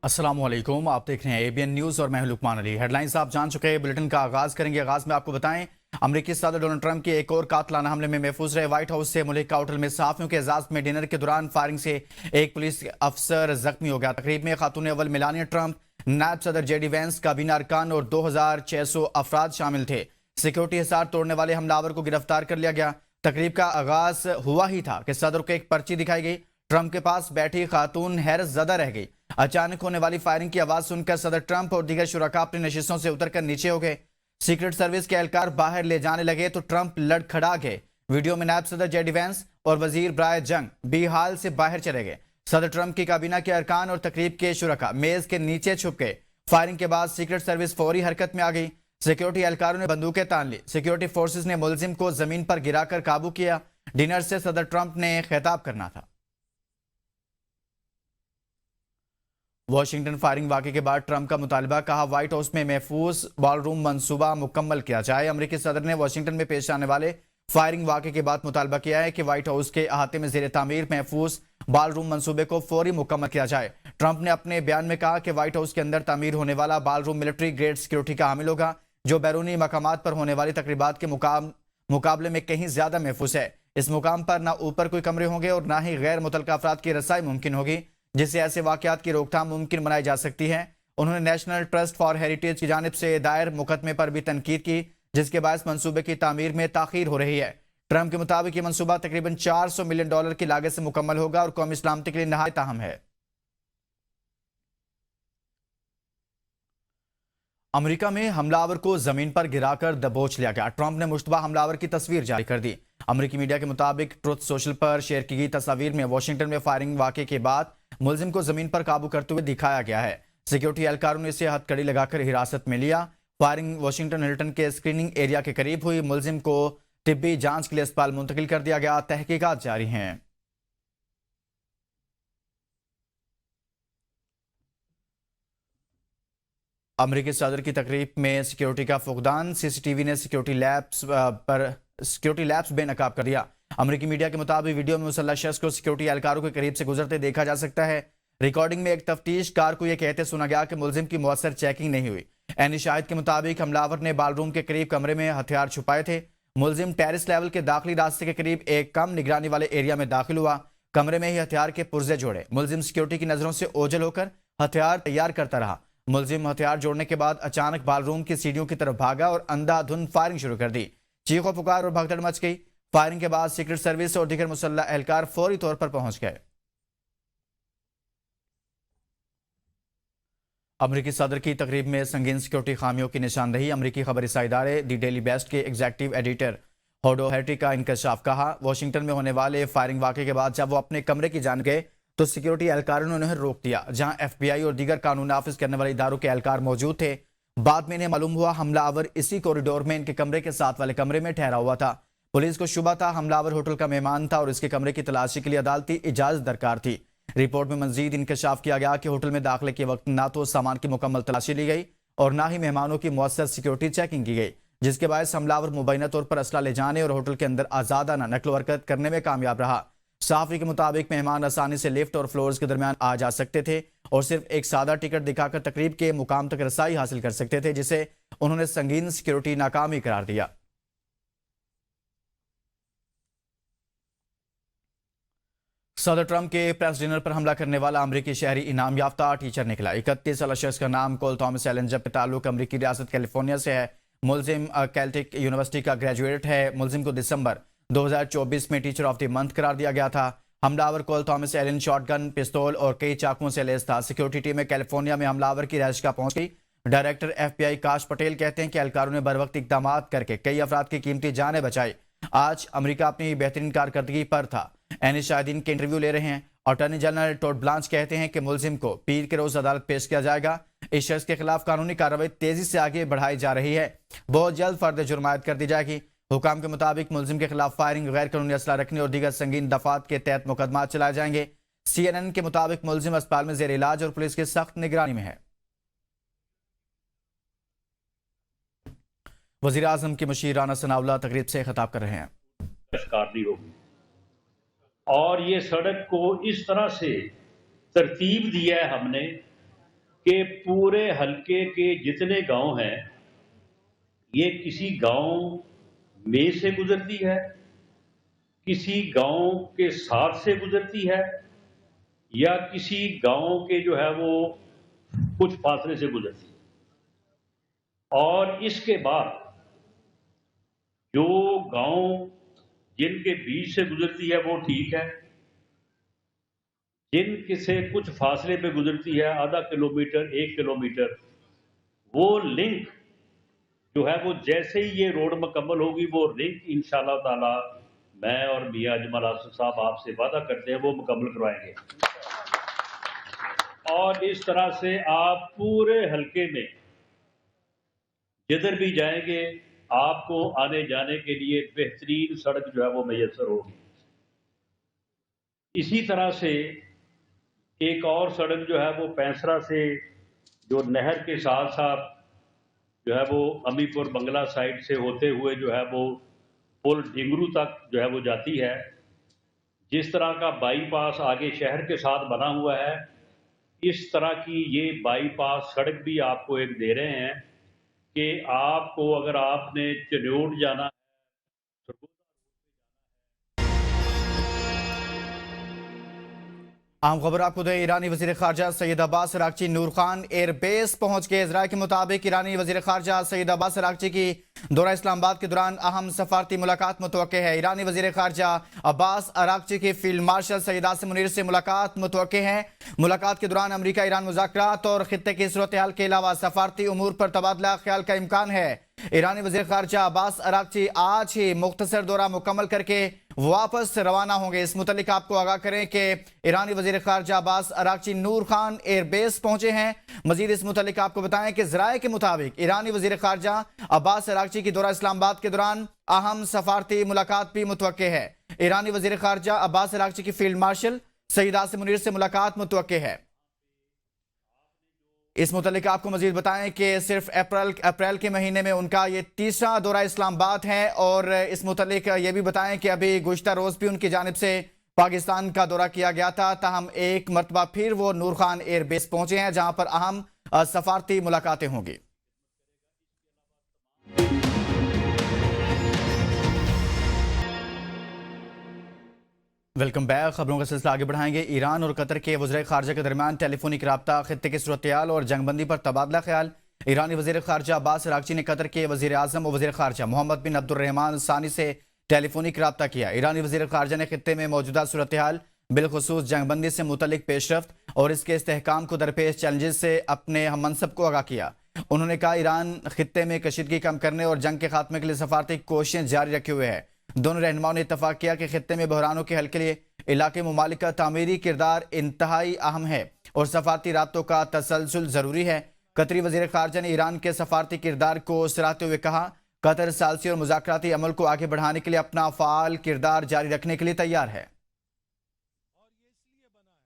अस्सलाम वालेकुम, आप देख रहे हैं एबीएन न्यूज और मैं हूं लुकमान अली। हेडलाइंस आप जान चुके हैं, बुलेटिन का आगाज करेंगे। आगाज में आपको बताएं, अमेरिकी सदर डोनाल्ड ट्रंप के एक और कातलाना हमले में महफूज रहे। व्हाइट हाउस से मुल्क का होटल में सहाफियों के इजाजत में डिनर के दौरान फायरिंग से एक पुलिस अफसर जख्मी हो गया। तकरीब में खातून अव्वल मेलानिया ट्रंप, नायब सदर जेडी वैंस, काबीना अरकान और 2600 अफराद शामिल थे। सिक्योरिटी हिसार तोड़ने वाले हमलावर को गिरफ्तार कर लिया गया। तकरीब का आगाज हुआ ही था कि सदर को एक पर्ची दिखाई गई। ट्रंप के पास बैठी खातून हैरत ज़दा रह गई। अचानक होने वाली फायरिंग की आवाज सुनकर सदर ट्रंप और दीगर शुरका अपनी नशिस्तों से उतरकर नीचे हो गए। सीक्रेट सर्विस के एहलकार बाहर ले जाने लगे तो ट्रंप लड़खड़ा गए। वीडियो में नायब सदर जेडी वैंस और वजीर बराए जंग बेहाल से बाहर चले गए। सदर ट्रंप की काबीना के अरकान और तकरीब के शुरका मेज के नीचे छुप गए। फायरिंग के बाद सीक्रेट सर्विस फौरी हरकत में आ गई। सिक्योरिटी एहलकारों ने बंदूकें तान ली। सिक्योरिटी फोर्सेस ने मुलजिम को जमीन पर गिराकर काबू किया। डिनर से सदर ट्रंप ने खिताब करना था। वॉशिंगटन फायरिंग वाक़े के बाद ट्रंप का मुतालबा, कहा व्हाइट हाउस में महफूज बॉलरूम मंसूबा मुकम्मल किया जाए। अमेरिकी सदर ने वॉशिंगटन में पेश आने वाले फायरिंग वाक़े के बाद मुतालबा किया है कि व्हाइट हाउस के अहाते में ज़ेर तामीर महफूज बॉलरूम मंसूबे को फौरी मुकम्मल किया जाए। ट्रंप ने अपने बयान में कहा कि व्हाइट हाउस के अंदर तामीर होने वाला बॉलरूम मिलिट्री ग्रेड सिक्योरिटी का हामिल होगा, जो बैरूनी मकामात पर होने वाली तकरीबात के मुकाबले में कहीं ज्यादा महफूज है। इस मुकाम पर ना ऊपर कोई कमरे होंगे और ना ही गैर मुतल्लका अफराद की रसाई मुमकिन होगी, जिससे ऐसे वाकयात की रोकथाम मुमकिन बनाई जा सकती है। उन्होंने नेशनल ट्रस्ट फॉर हेरिटेज की जानिब से दायर मुकदमे पर भी तनकीद की, जिसके बायस मंसूबे की तामीर में ताखीर हो रही है। ट्रंप के मुताबिक ये मंसूबा तकरीबन $400 मिलियन की लागत से मुकम्मल होगा और कौमी सलामती के लिए नहायत अहम है। अमेरिका में हमलावर को जमीन पर गिराकर दबोच लिया गया। ट्रंप ने मुश्तबा हमलावर की तस्वीर जारी कर दी। अमेरिकी मीडिया के मुताबिक ट्रुथ सोशल पर शेयर की गई तस्वीर में वॉशिंगटन में फायरिंग वाक़े के बाद मुलजिम को जमीन पर काबू करते हुए दिखाया गया है। सिक्योरिटी एहलकारों ने इसे हथकड़ी लगाकर हिरासत में लिया। फायरिंग वॉशिंगटन हिल्टन के स्क्रीनिंग एरिया के करीब हुई। मुलजिम को तिब्बी जांच के लिए अस्पताल मुंतकिल कर दिया गया। तहकीकात जारी हैं। अमेरिकी सदर की तकरीब में सिक्योरिटी का फुकदान, सीसीटीवी ने सिक्योरिटी लैब्स बेनकाब कर दिया। अमेरिकी मीडिया के मुताबिक वीडियो में मुसल्लह शख्स को सिक्योरिटी एहलकारों के करीब से गुजरते देखा जा सकता है। रिकॉर्डिंग में एक तफ्तीश कार को यह कहते सुना गया कि मुलजिम की मौसर चेकिंग नहीं हुई। एनी शाहिद के मुताबिक हमलावर ने बालरूम के करीब कमरे में हथियार छुपाए थे। मुलजिम टेरिस लेवल के दाखिली रास्ते के करीब एक कम निगरानी वाले एरिया में दाखिल हुआ। कमरे में ही हथियार के पुर्जे जोड़े। मुलजिम सिक्योरिटी की नजरों से ओझल होकर हथियार तैयार करता रहा। मुलजिम हथियार जोड़ने के बाद अचानक बालरूम की सीढ़ियों की तरफ भागा और अंधाधुंध फायरिंग शुरू कर दी। चीखों पुकार और भगदड़ मच गई। फायरिंग के बाद सीक्रेट सर्विस और दीगर मुसल्लह एहलकार फौरी तौर पर पहुंच गए। अमेरिकी सदर की तकरीब में संगीन सिक्योरिटी खामियों की निशानदही। अमेरिकी खबरसां इदारे दी डेली बेस्ट के एग्जीक्यूटिव एडिटर होडो हेर्टी का इंकशाफ, कहा वॉशिंगटन में होने वाले फायरिंग वाक़े के बाद जब वो अपने कमरे की जान गए तो सिक्योरिटी एहलकारों ने उन्हें रोक दिया, जहां एफबीआई और दीगर कानून नाफिज करने वाले इदारों के एहलकार मौजूद थे। बाद में इन्हें मालूम हुआ हमलावर इसी कॉरिडोर में इनके कमरे के साथ वाले कमरे में ठहरा हुआ था। पुलिस को शुबा था हमलावर होटल का मेहमान था और इसके कमरे की तलाशी के लिए अदालती इजाजत दरकार थी। रिपोर्ट में मजीद इंकशाफ किया गया कि होटल में दाखिले के वक्त ना तो सामान की मुकम्मल तलाशी ली गई और ना ही मेहमानों की मुअस्सर सिक्योरिटी चेकिंग की गई, जिसके बायस हमलावर मुबैना तौर पर असला ले जाने और होटल के अंदर आजादाना नकल हरकत करने में कामयाब रहा। साफी के मुताबिक मेहमान आसानी से लिफ्ट और फ्लोर्स के दरमियान आ जा सकते थे और सिर्फ एक सादा टिकट दिखाकर तकरीब के मुकाम तक रसाई हासिल कर सकते थे, जिसे उन्होंने संगीन सिक्योरिटी नाकामी करार दिया। सदर ट्रंप के प्रेस डिनर पर हमला करने वाला अमेरिकी शहरी इनाम याफ्ता टीचर निकला। 31 साल शख्स का नाम कोल थॉमस एलन, जबकि ताल्लुक अमेरिकी रियासत कैलिफोर्निया से है। मुलजिम कैल्टिक यूनिवर्सिटी का ग्रेजुएट है। मुलजिम को दिसंबर 2024 में टीचर ऑफ द मंथ करार दिया गया था। हमलावर कोल थॉमस एलन शॉटगन, पिस्तौल और कई चाकुओं से लैस था। सिक्योरिटी टीमें कैलिफोर्निया में हमलावर की रहायश का पहुंच गई। डायरेक्टर एफबीआई काश पटेल कहते हैं कि एहलकारों ने बरवक्त इकदाम करके कई अफराद की कीमती जानें बचाई। आज अमेरिका अपनी बेहतरीन कारकर्दगी पर था। एनी शाहिदीन के इंटरव्यू ले रहे हैं। अटॉर्नी जनरल टॉड ब्लांच कहते हैं कि मुलजिम को पीर के रोज अदालत पेश किया जाएगा। इस शख्स के खिलाफ कानूनी कार्रवाई तेजी से आगे बढ़ाई जा रही है। बहुत जल्द फर्द जुर्मायत कर दी जाएगी। हुकाम के मुताबिक मुलजिम के खिलाफ फायरिंग, गैर कानूनी असला रखने और दीगर संगीन दफात के तहत मुकदमा चलाए जाएंगे। CNN के मुताबिक मुलजिम अस्पताल में जेर इलाज और पुलिस की सख्त निगरानी में है। वजीर आजम की मुशीर राना सनाउल्लाह तकरीब से खिताब कर रहे हैं। होगी और ये सड़क को इस तरह से तरतीब दिया है हमने कि पूरे हलके के जितने गांव हैं ये किसी गांव में से गुजरती है, किसी गांव के साथ से गुजरती है, या किसी गांव के जो है वो कुछ फासले से गुजरती है। और इसके बाद जो गांव जिनके बीच से गुजरती है वो ठीक है, जिनके से कुछ फासले पे गुजरती है, आधा किलोमीटर 1 किलोमीटर, वो लिंक जो है वो जैसे ही ये रोड मुकम्मल होगी वो लिंक इंशाअल्लाह ताला मैं और मियां अजमल आसिफ साहब आपसे वादा करते हैं वो मुकम्मल करवाएंगे। और इस तरह से आप पूरे हलके में जिधर भी जाएंगे आपको आने जाने के लिए बेहतरीन सड़क जो है वो मैसर होगी। इसी तरह से एक और सड़क जो है वो पैंसरा से जो नहर के साथ साथ जो है वो अमीपुर बंगला साइड से होते हुए जो है वो पुल ढिंगरू तक जो है वो जाती है। जिस तरह का बाईपास आगे शहर के साथ बना हुआ है, इस तरह की ये बाईपास सड़क भी आपको एक दे रहे हैं कि आपको अगर आपने चन्योट जाना है, आम खबर आपको दें, ईरानी वजीर खारजा सईद अब्बास अरागची नूर खान एयरबेस पहुंच गए। इजराइल के मुताबिक ईरानी वजीर खारजा सईद अब्बास अरागची की दौरा इस्लामाबाद के दौरान अहम सफारती मुलाकात मुतवक्के है। ईरानी वजीर खारजा अब्बास अरागची की फील्ड मार्शल सईद आसिम मुनीर से मुलाकात मुतवक्के है। मुलाकात के दौरान अमरीका ईरान मुज़ाकरात और खित्ते की सूरत हाल के अलावा सफारती उमूर पर तबादला ख्याल का इम्कान है। ईरानी वजीर खारजा अब्बास अरागची आज ही मुख्तसर दौरा मुकम्मल करके वापस रवाना होंगे। इस मुतालिक आपको आगाह करें कि ईरानी वजीर खारजा अब्बास अरागची नूर खान एयरबेस पहुंचे हैं। मजीद इस मुतालिक आपको बताएं कि ज़राए के मुताबिक ईरानी वजीर खारजा अब्बास अरागची की दौरा इस्लामाबाद के दौरान अहम सफारती मुलाकात भी मुतवक्के है। ईरानी वजीर खारजा अब्बास अरागची की फील्ड मार्शल सईद आसिम मुनीर से मुलाकात मुतवक्के है। इस मुतालिक आपको मजीद बताएं कि सिर्फ अप्रैल के महीने में उनका ये तीसरा दौरा इस्लामाबाद है। और इस मुतालिक ये भी बताएं कि अभी गुज़िश्ता रोज़ भी उनकी जानिब से पाकिस्तान का दौरा किया गया था, ताहम एक मरतबा फिर वो नूर खान एयरबेस पहुंचे हैं जहां पर अहम सफारती मुलाकातें होंगी। Welcome back. खबरों का सिलसिला आगे बढ़ाएंगे। ईरान और कतर के वज़ीर खारजा के दरमियान टेलीफोनिक रब्ता, खित्ते की सूरत-ए-हाल और जंगबंदी पर तबादला ख्याल। ईरानी वज़ीर खारजा अब्बास अरागची ने कतर के वज़ीर आज़म और वज़ीर खारजा मोहम्मद बिन अब्दुर्रहमान सानी से टेलीफोनिक रब्ता किया। ईरानी वज़ीर खारजा ने खित्ते में मौजूदा सूरत-ए-हाल, बिलखुसूस जंगबंदी से मुतल्लिक पेशरफ्त और इसके इस्तेहकाम को दरपेश चैलेंजेस से अपने हम मनसब को आगाह किया। उन्होंने कहा ईरान खित्ते में कशीदगी कम करने और जंग के खात्मे के लिए सफारती कोशिशें जारी रखे हुए है। दोनों रहनुमाओं ने इत्तफाक किया कि खित्ते में बहरानों के हल के लिए इलाके मुमालिक का तामीरी किरदार इंतहाई अहम है और सफारती राब्तों का तसलसल जरूरी है। कतरी वज़ीर खारजा ने ईरान के सफारती किरदार को सराहते हुए कहा, कतर सालसी और मुज़ाकराती अमल को आगे बढ़ाने के लिए अपना फ़ाल किरदार जारी रखने के लिए तैयार है।